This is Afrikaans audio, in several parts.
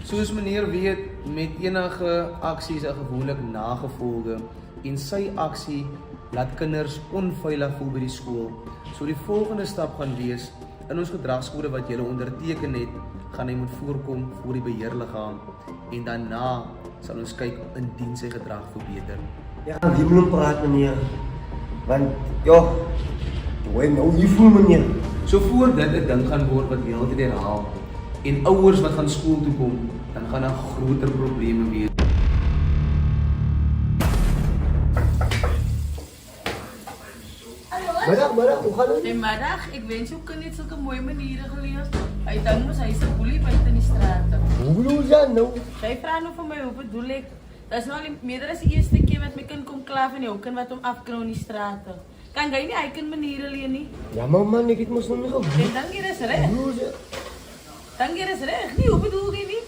Soos meneer weet, met enige aksie is gewoonlik nagevolge en sy aksie laat kinders onveilig voel by die skool. So die volgende stap gaan wees, in ons gedragskode wat julle onderteken het, gaan hy moet voorkom voor die beheerliggaam en daarna sal ons kyk indien sy gedrag verbeter. Ja, wie moet hom praat meneer? Want, ja, hoe nou jy voel meneer? So voor dit 'n ding gaan word wat heeltyd herhaal en ouers wat gaan skool toe kom, dan gaan daar groter probleme wees. Middag, hoe gaan het? Goedemiddag, ik wens jou kind net zulke mooie manieren geleerd. Hij denkt mos hij is een boelie buiten die straten. Hoe bedoel jy nou? Zij vraagt nou van mij, hoe bedoel ik? Dat is nou al meer dan de eerste keer met mijn kind komt klaar van jou kind wat om afkroon in die straten. Kan jij niet eigen manieren leren niet? Ja maar man, ek het mos nog nie gehoor. En dan is recht. Dan is recht. Nee, hoe bedoel je niet?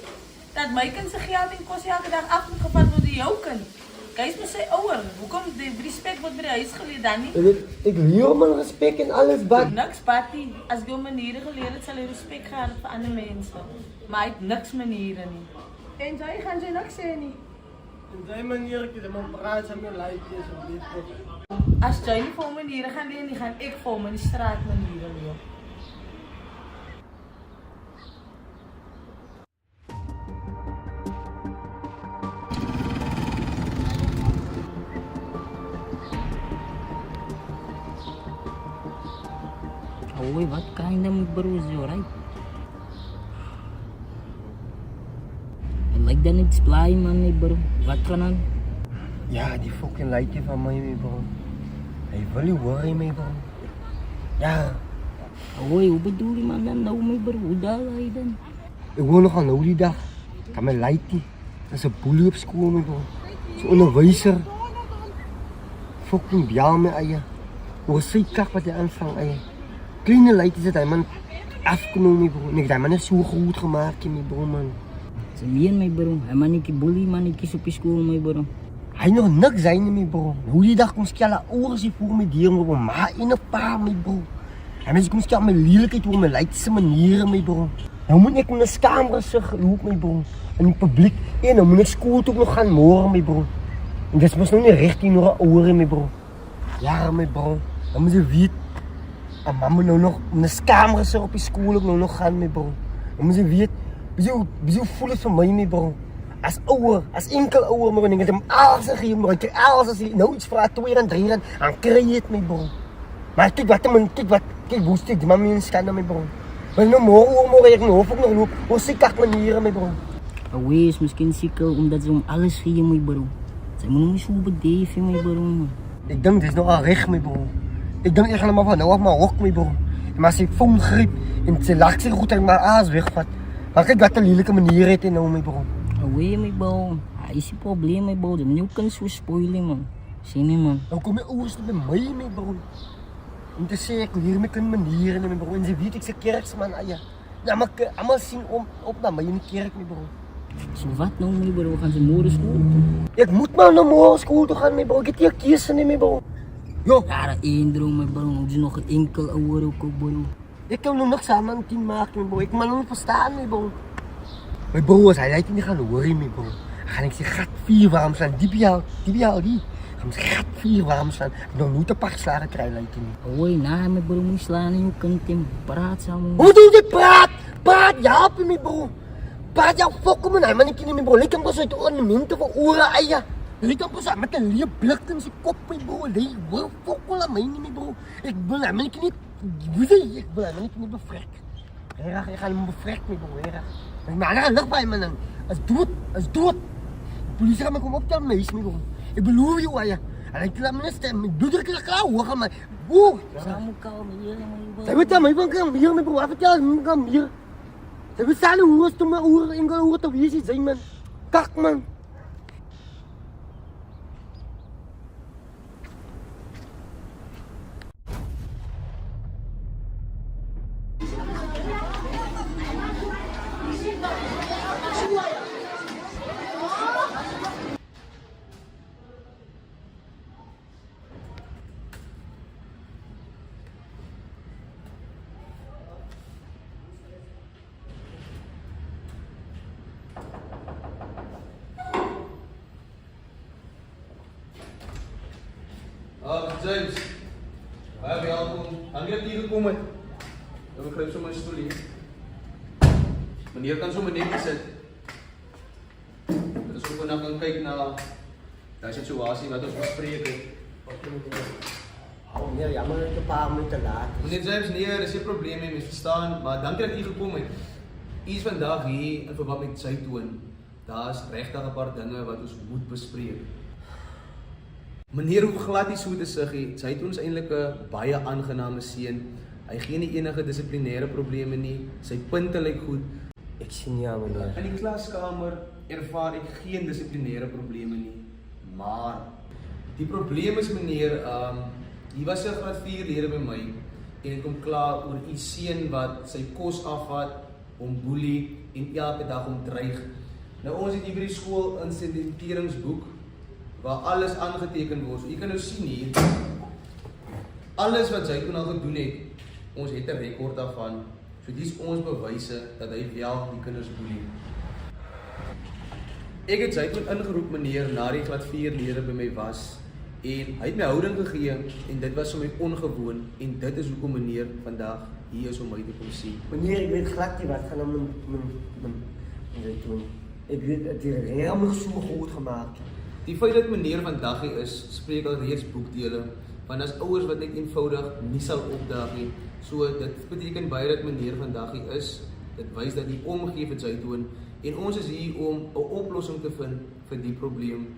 Dat mijn kind zijn geld in kost elke dag af moet gevat worden jouw kind. Kijk eens met zijn ouder. Hoe komt de respect wordt bij de huis geleerd dan niet? Ik leer hom in respect en alles, but... Niks, Patty. Als je manieren geleerd hebt, zal je respect gaan voor andere mensen. Maar hij heeft niks manieren niet. En zij gaan ze niks zeggen niet. En die manier, ik heb een praat aan mijn lijfjes of dit. Als jij niet voor manieren gaat leren, dan ga ik voor mijn straatmanieren leren. Oy, what kind of bruise you, right? I like that it's fly man, bro. Wat kan aan? Ja, die fucking lightje van my, bro. Hy wil nie worry my, bro. Ja, Oy, hoe bedoel je man dan nou, my bro? Hoe daal hij dan? ek wil nog aan nou die dag. Kan my lightje. Is 'n boelie op skool, my, bro. So onderwyser. Fucking bjaal my eie. Hoe sy kak wat hy aanvang, eie. Kleine lightjes het hy man afgenomen, my, bro. En ek het hy man net so goed gemaakt, my, bro, man. Ze meen, my bro. Hij man ik bully man, ik is op je school, my bro. Hy nog niks zijn nie, my, bro. Hoe die dag kom skelle oor sy voor my deur, my, bro. Maar en 'n pa, my, bro. En mense kom skel my lelijkheid oor my lightse maniere, my, bro. Nou moet ek met 'n skaamgesig loop, my, bro. In die publiek. En nou moet ek skool toe nog gaan môre, my, bro. En dis mos nou nie reg nie, nog 'n ouer, my, bro. Ja, my, bro. Dan moet jy weet. En mamma nou nog met 'n skaamgesig op die skool ook nou nog gaan, my, bro. Dan moet jy weet. Wie voel het vir my, my, bro. As ouer, as enkel ouer, maar ek het hom alles gegee, maar ek kry alles as hy nou iets vra, 2 en 3 en dan kry jy dit, my, bro. Maar kyk hoe steek die mami in skande, my, bro. Maar nou môre ek hoef ook nog loop, hoe sy kak maniere, my, bro. Oy, is misschien ziek omdat ze om alles geven, my bro. Ze moeten niet zo bedeven, my bro, man. Ek dink dis nog al reg, my, bro. Ek dink ek gaan hom maar van nou af maar hok, my, bro. Maar as hy foon griep en sy lag sy goed en maar aas wegvat. Maar kyk wat 'n lelike manier het hy nou, my, bro. Oy, my bro. Hij is het probleem, my bro. Je moet niet kunnen zo spoilen, man. Zie je, man. Nou kom my ouers by my, my, bro. Om te sê ek leer my kind maniere, my, bro. En sy weet ek se kerksman, eie. Ja, maar almal sien op na my in die kerk, my, bro. Zo wat nou, my bro? Gaan ze morgen school toe? Ek moet maar na môre skool toe gaan, my, bro. Ek het nie 'n keuse nie, my, bro. Jo, Ja, dat één droom, my bro. Moet je nog een enkel ouwe ook, bro. ek kan nog niks saam aan 10 maak, my, bro. Ek moet nog nie verstaan, my, bro. My bro, as hy net nie gaan hoor, my, bro. Gaan ek sy gat 4 warm slaan. Die. Gaan sy gat 4 warm slaan. Nog nooit 'n pak slare kry, lyk nie. Oy, nah, my bro. Moet je slaan in je kind, Tim. Praat samen. Hoe doen jy praat? Praat, ja, my, bro. Praat jou fokke man, man, ek nie, my, bro. Lyk hom pas uit ornamente vir ore, eie. Lyk hom pas met 'n leë blik in sy kop, my, bro. Lyk, hoor, fokke aan my nie, my, bro. Ek wil hom nie, weet jy, ek wil hom nie bevrek. Reg, ek gaan hom bevrek, my, bro, reg. Maar hy lig by my dan. Is dood. Die polisie gaan my kom optel, my huis, my, bro. Ek beloof jou, eie. En ek laat my net stem, my bloed ek klaar, hoor gaan my. Boer. Samen kalm hier, my bro. Sy weet aan my van kan hier, my, bro. Wat vertel my kan hier. Sy weet staan hoe is toe my oor en gaan oor te wees, sy man. Kak, man. James. Baie welkom. Dankie dat jy gekom het. Ek begryp sommer 'n stoel hier. Meneer kan sommer net hier sit. Dit is ook wanneer kan kyk na daai situasie wat ons bespreek het. Oh meneer, jammer dat ik een paar minuten laat is. Meneer James, nee, er is geen probleem mee, mens verstaan, maar dankie dat jy gekom het. U is vandag hier in verband met Zaitoon. Daar is regtig 'n paar dinge wat ons moet bespreek. Meneer hoef glad nie so te sug nie. Zaitoon is eintlik 'n baie aangename seun. Hy gee nie enige dissiplinêre probleme nie. Sy punte lyk goed. Ik zie ja meneer. In die klaskamer ervaar ek geen dissiplinêre probleme nie. Maar die probleem is meneer, hier was 'n graad 4 leerder by my en ek kom klaar oor u seun wat sy kos afvat, hom boelie en elke dag hom dreig. Nou ons het hier by die skool 'n insidenteringsboek waar alles aangeteken word. So jy kan nou sien hier alles wat hy kon al gedoen het. Ons het 'n rekord daarvan. So dis ons bewyse dat hy wel die kinders boelie. Ek het Zaitoon ingeroep meneer na die graad 4 leerder by my was en hy het my houding gegee en dit was vir my ongewoon en dit is hoekom meneer vandag hier is om my te kom sien. Meneer, ik weet glad niet wat gaan om mijn doen. Ik weet dat die helemaal zo goed gemaakt. Die feit dat meneer vandag hier is, spreek al reeds boekdele, want as ouers wat net eenvoudig nie sal opdaag nie. So dit beteken baie dat meneer vandag hier is. Dit wys dat hy omgee vir Zaitoon en ons is hier om 'n oplossing te vind vir die probleem.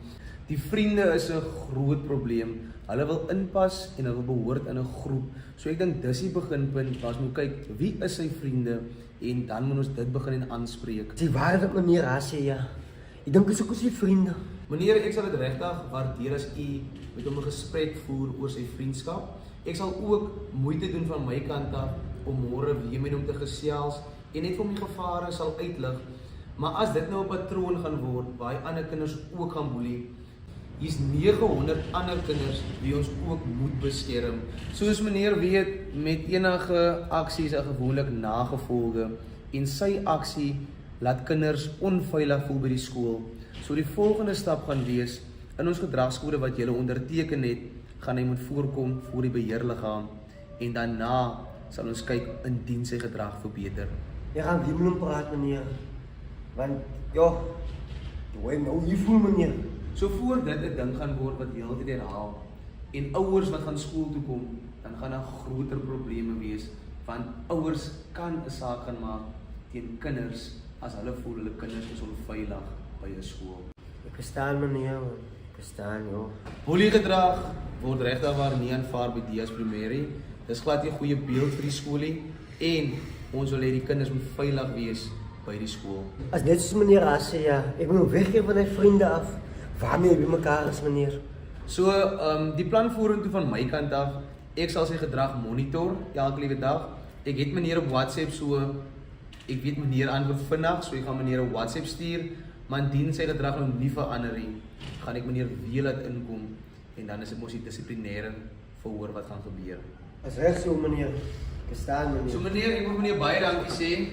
Die vriende is 'n groot probleem. Hulle wil inpas en hulle wil behoort in 'n groep. So ek dink dis die beginpunt waar ons moet kyk wie is sy vriende en dan moet ons dit begin en aanspreek. Die waarheid meneer Hasse, ja. Ik denk dat ze ook zijn vrienden. Meneer, ek sal dit regtig waardeer as u met hom 'n gesprek voer oor sy vriendskap. Ek sal ook moeite doen van my kant af om môre weer met hom te gesels en net vir hom die gevare sal uitlig. Maar as dit nou 'n patroon gaan word waar hy ander kinders ook gaan boelie, hier's 900 ander kinders wie ons ook moet beskerm. Soos meneer weet, met enige aksies is gewoonlik nagevolge en sy aksie laat kinders onveilig voel by die skool. So die volgende stap gaan wees, in ons gedragskode wat julle onderteken het, gaan hy moet voorkom voor die beheerliggaam en daarna sal ons kyk indien sy gedrag verbeter. Je gaat niet met hem praten meneer. Want, ja, hoe nou je voelt meneer. So voor dit 'n ding gaan word wat heeltyd herhaal en ouers wat gaan skool toe kom, dan gaan daar groter probleme wees, want ouers kan 'n saak gaan maak teen kinders as hulle voel hulle kinders is onveilig by 'n skool. Ik verstaan meneer, man. Ik verstaan, joh. Boeliegedrag word regtig waar nie aanvaar by Dias Primêrie. Dis glad nie 'n goeie beeld vir die skool nie en ons wil hê die kinders moet veilig wees by die skool. Als net zoals meneer Hasse, ja. Ik wil hem weggeven van mijn vrienden af. Waarmee heb je elkaar eens meneer? So, die plan vorentoe van my kant af, ek sal sy gedrag monitor elke liewe dag. Ek het meneer op WhatsApp, so ek weet meneer antwoord vinnig, so ek gaan meneer 'n WhatsApp stuur, maar indien sy gedrag nou nie verander nie, gaan ek meneer weer laat inkom en dan is dit mos die dissiplinêre verhoor wat gaan gebeur. Dat is recht zo meneer. Ik verstaan meneer. So meneer, ek wil meneer baie dankie sê.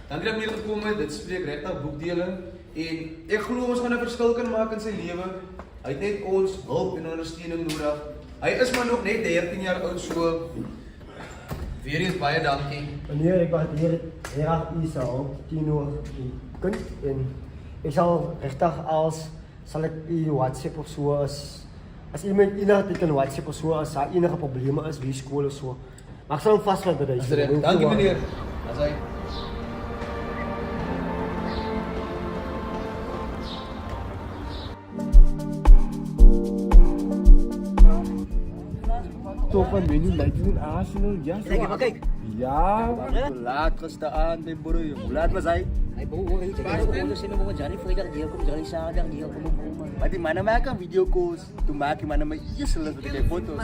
Dankie dat meneer gekom het, dit spreek regtig boekdele en ek glo ons gaan 'n verskil kan maak in sy lewe. Hy het net ons hulp en ondersteuning nodig. Hy is maar nog net 13 jaar oud, so weer eens baie dankie. Meneer, ik waardeer heel erg uw hulp, 10 uur kunt. En ik zal rechtig als, zal ik u WhatsApp of zo, als iemand enige WhatsApp of zo, als er enige problemen is, wie school of zo. Maar ik zal hem vast wel bij deze. Dankie meneer. As hy Toch van menu lijkt in Arsenal, ja. Kijk. Ja, laat gestaan, de broer. Laat me zijn. Ay, bro, okay. Sige, sino mo dyan? Friday, di ako dyan sa akin, di ako mo. Pati mana makan video calls, tumaki mana mai iya selas pakai fotos.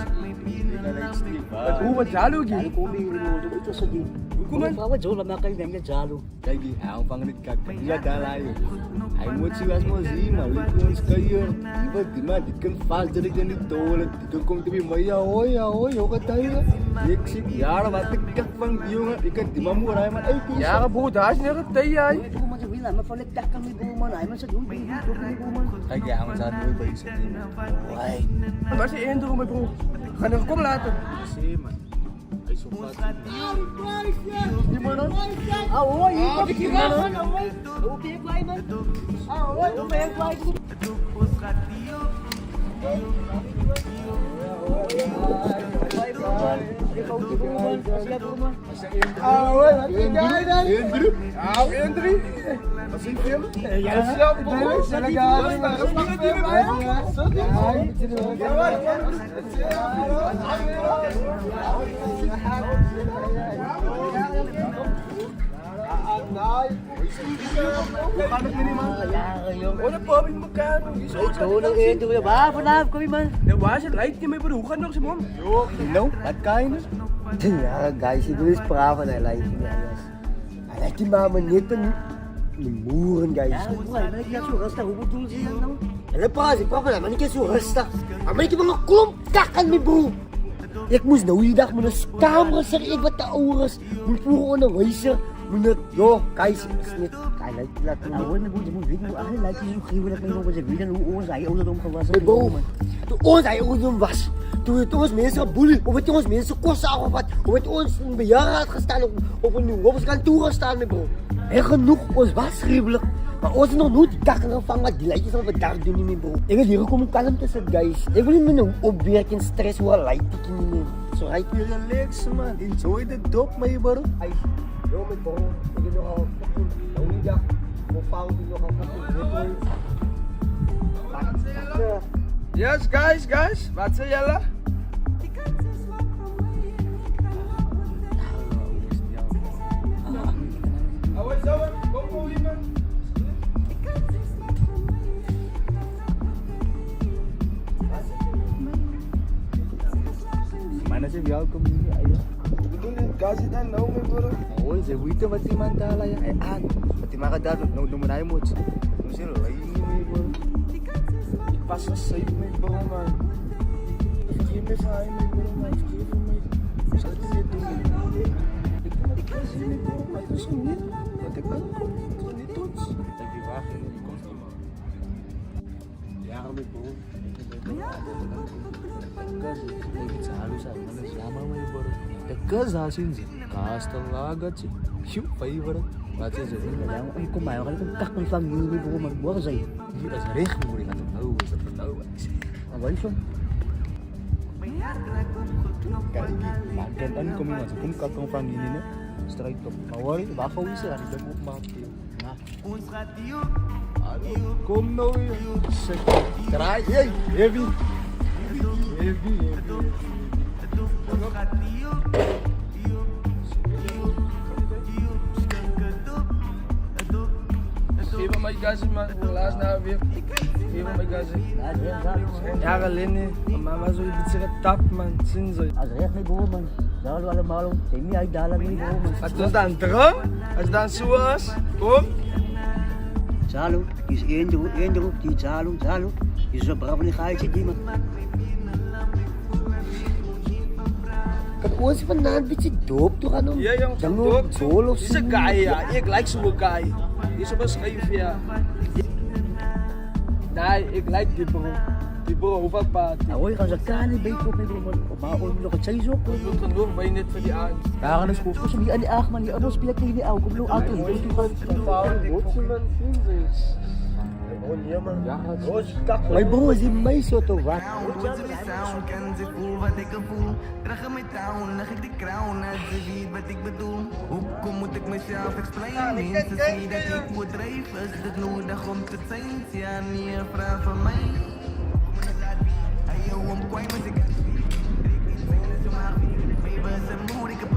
But who was jalo gi? Ay, ko may rinod ito sa di. Kung bawa jo lama kayo nang jalo. Kaya ang pangalit ka kaya dalayo. Ay mo si was mo zima, likons kayo. Iba di man dikan fal jadi jadi tol, dikan kong tibi maya oy, oka tayo. Ek si yara batik kat pang diyo nga ikan di mamu ray man ay. Ja, bro, daar is net een thee, jij. Ito mo lang, mapaligtak kami bro man. Ay man sa doon, dito kami bro man. Kaya kaya ang saan mo ba isa din? Ay. Kasi endo ko may bro. Kanang kong lahat. Kasi man. Ay sukat. Di mo nun? Ah, oy, ikaw man, oy. Okay, fly man. Ah, oy, okay, fly. Wala po kami magkano. Ito lang ito ya ba? Panahap kami man. Nawa siya, light niya may parukan ako si mom. No, at kain na. Yeah, guys, ito is prava na light niya. I like the mama nito ni muren guys. Ya, buhay, balik na suras na hubudul siya no. Alam pa kasi prava naman ni kaso rasta. Amay ki mga klumtakan mi bro. Yak mus na widak mo na camera sa iba ta oras. Puro na ngayon. Munat yo guys, snit. Kaya like to. Awal na buhay mo video. Ah, like yung kiwala may mga sa video. Oo, saya ulo dong kawasan. Hey bro, tuon ay ulo was. Tuos mense bully, of het ons mense kos ako wat, of het ons in bejaard gestaan op een nieuw, op ons kantoor staan met bro. En genoeg, ons was schribbelig. Maar ons is nog nooit kakken gevangen, die lijtjes al wat daar doen niet meer bro. Ik wil hier komen kalm tussen guys. Ik wil niet met een opwerking stress hoe een light ik niet meer. Zo right? Relax man. Enjoy the dop my bro. Ay, yo met bro. Ik heb nogal kapot. Nou niet dat. Mijn fout is nogal kapot. Yes, guys, wat zei jullie? Mana sih welcome ini ayo. Bedoel je, kasih dan nou mee bro? Oh, ze weten wat die man daar ya. Ay aan. Wat die man daar nou noemen hij moet. Nu sih lagi mee bro. Pas een safe mee bro man. Vergeet me sa mee bro man, vergeet me. Zal ik dit doen? Ik kan zien mee bro, maar het is zo niet. Wat ik kan, ik kan niet toets. Heb je wagen in die komt niet man. Ja, met bro. Kasi halus ay mana sama mo bro. Tegas asin sih. Kastel lagat sih. Shoo, favorite. Baca sih. Kaya ay kumayo ka lang kakang family bro man. Buwa ka sa'yo. Iya, sering mo rin atong tahu, sa tahu. Awal siya. Kali makan kan kami masuk pun kakang family ni. Straight to. Awal baka wisa ari damo mati. Na. Kom nou weer. Draai, heavy. Even my gas man, laatst na weer. Even my gas. Ja, alleen niet. Mama zo iets zeggen tap man, zin zo. Als recht may bro man. Dahil wala malong. Temi ay dalan may bro man. Als het dan drum, als het dan zoals, kom. Zalo, is één die Zalo. Is zo bravo ni kahit si Dima. Kapos pa nandit si Dope to ano? Ja, jong, Jango, solo. Is een guy, ja. Ik like zo'n guy. Is op een schijf, ja. Nee, ik like die bro. Die bro, hoeveel paard? Awoy ka sa kanin, bait ko may bro man. Umaon mo ka sa iso ko. Ik kan doen, bij net voor die aan. Kaya na spook ko sa ni Ahman, ni Amos pilak ni Aw, kumlo ato. My bro is in my soto wat. Wat ze sound, kan ze voel wat ik voel. Dragen mijn town, leg ik de crown uit, ze weet wat ik bedoel. Hoe moet ik mezelf explainen? Mensen zien dat ik moet drijven, is het nodig om te zijn? Ja, niet een vraag van mij. Hey yo, I'm quite met ik. Maybe ze moet ik heb.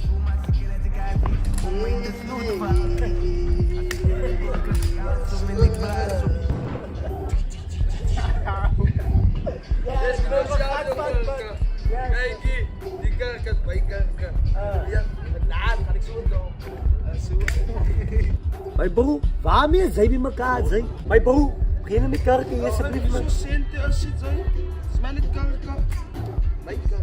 Hoe maak ik het ik uit? Hoe maak ik het sloot van? Zo ben ik blij. Kijk, die kan baik kan. Ja, laat, ga ik zo doen. My bro, waarmee zijn we elkaar zijn? My bro, begin met karken alsjeblieft man. Centen als het zo. Is mij niet kan. Mijn kan.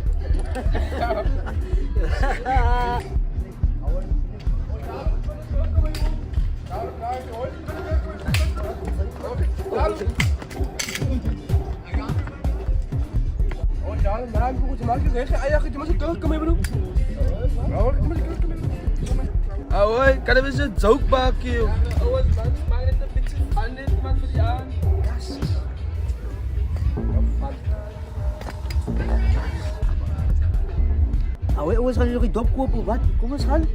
Oh, jangan, jangan, bro. Cuma kita ayah kita masih terus kami bro. Awal kita masih terus kami. Awal, kada bisa joke baki. Awal, maak net 'n bietjie aan net man vir die aan. Awet ons gaan nog die dop koop of wat? Kom ons gaan.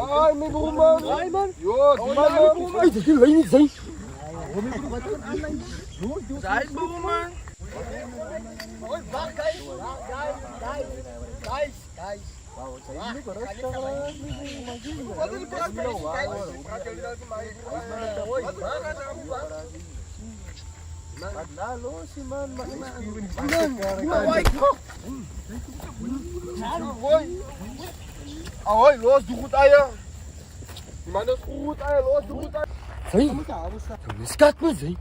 Ay, may buman. Ay, man. Yo, di man. Ay, dit is nie sy. Sai buman. Ahoy, los, doe goed ayah. Die man is goed ayah, los, doe goed ayah. Sy. Skat me sy.